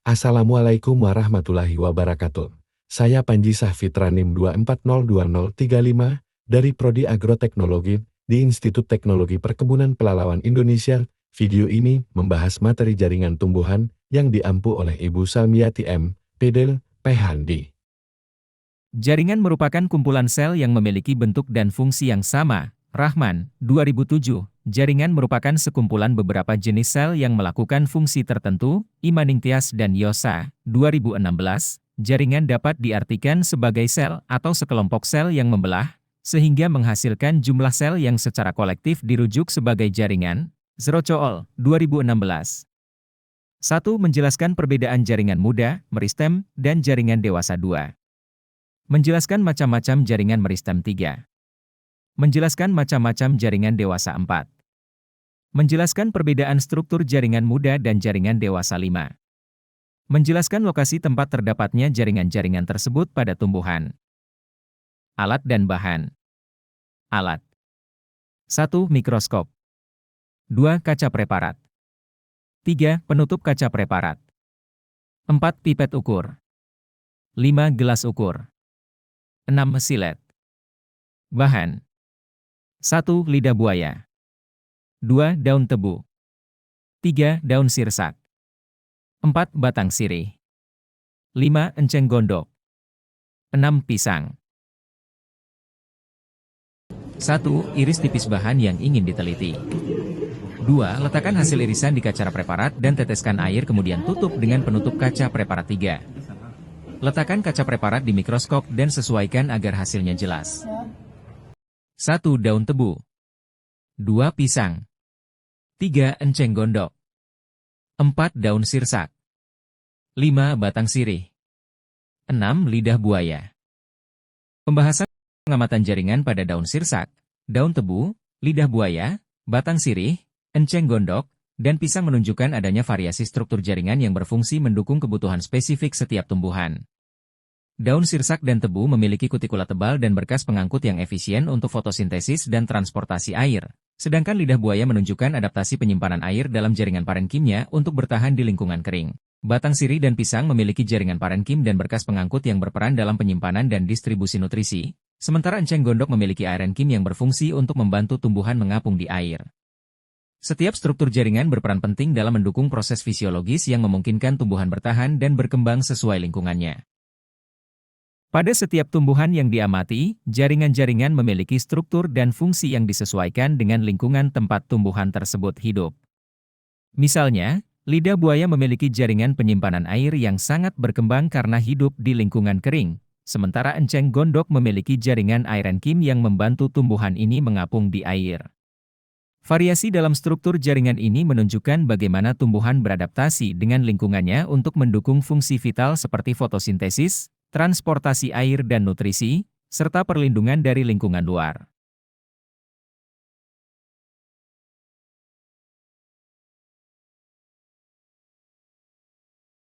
Assalamualaikum warahmatullahi wabarakatuh. Saya Panji Sahfitra NIM 2402035 dari Prodi Agroteknologi di Institut Teknologi Perkebunan Pelalawan Indonesia. Video ini membahas materi jaringan tumbuhan yang diampu oleh Ibu Salmiati M. Pedel, PhD. Jaringan merupakan kumpulan sel yang memiliki bentuk dan fungsi yang sama. Rahman, 2007. Jaringan merupakan sekumpulan beberapa jenis sel yang melakukan fungsi tertentu. Imaningtyas dan Yosa, 2016. Jaringan dapat diartikan sebagai sel atau sekelompok sel yang membelah, sehingga menghasilkan jumlah sel yang secara kolektif dirujuk sebagai jaringan. Zrocool, 2016. 1. Menjelaskan perbedaan jaringan muda, meristem, dan jaringan dewasa. 2. Menjelaskan macam-macam jaringan meristem. 3. Menjelaskan macam-macam jaringan dewasa. 4. Menjelaskan perbedaan struktur jaringan muda dan jaringan dewasa. 5. Menjelaskan lokasi tempat terdapatnya jaringan-jaringan tersebut pada tumbuhan. Alat dan bahan. Alat. 1. Mikroskop. 2. Kaca preparat. 3. Penutup kaca preparat. 4. Pipet ukur. 5. Gelas ukur. 6. Silet. Bahan. 1. Lidah buaya. 2. Daun tebu. 3. Daun sirsak. 4. Batang sirih. 5. Enceng gondok. 6. Pisang. 1. Iris tipis bahan yang ingin diteliti. 2. Letakkan hasil irisan di kaca preparat dan teteskan air, kemudian tutup dengan penutup kaca preparat. 3. Letakkan kaca preparat di mikroskop dan sesuaikan agar hasilnya jelas. 1. Daun tebu. 2. Pisang. 3. Enceng gondok. 4. Daun sirsak. 5. Batang sirih. 6. Lidah buaya. Pembahasan pengamatan jaringan pada daun sirsak, daun tebu, lidah buaya, batang sirih, enceng gondok, dan pisang menunjukkan adanya variasi struktur jaringan yang berfungsi mendukung kebutuhan spesifik setiap tumbuhan. Daun sirsak dan tebu memiliki kutikula tebal dan berkas pengangkut yang efisien untuk fotosintesis dan transportasi air, sedangkan lidah buaya menunjukkan adaptasi penyimpanan air dalam jaringan parenchymnya untuk bertahan di lingkungan kering. Batang sirih dan pisang memiliki jaringan parenchym dan berkas pengangkut yang berperan dalam penyimpanan dan distribusi nutrisi, sementara enceng gondok memiliki aerenchyme yang berfungsi untuk membantu tumbuhan mengapung di air. Setiap struktur jaringan berperan penting dalam mendukung proses fisiologis yang memungkinkan tumbuhan bertahan dan berkembang sesuai lingkungannya. Pada setiap tumbuhan yang diamati, jaringan-jaringan memiliki struktur dan fungsi yang disesuaikan dengan lingkungan tempat tumbuhan tersebut hidup. Misalnya, lidah buaya memiliki jaringan penyimpanan air yang sangat berkembang karena hidup di lingkungan kering, sementara enceng gondok memiliki jaringan aerenchyme yang membantu tumbuhan ini mengapung di air. Variasi dalam struktur jaringan ini menunjukkan bagaimana tumbuhan beradaptasi dengan lingkungannya untuk mendukung fungsi vital seperti fotosintesis, transportasi air dan nutrisi, serta perlindungan dari lingkungan luar.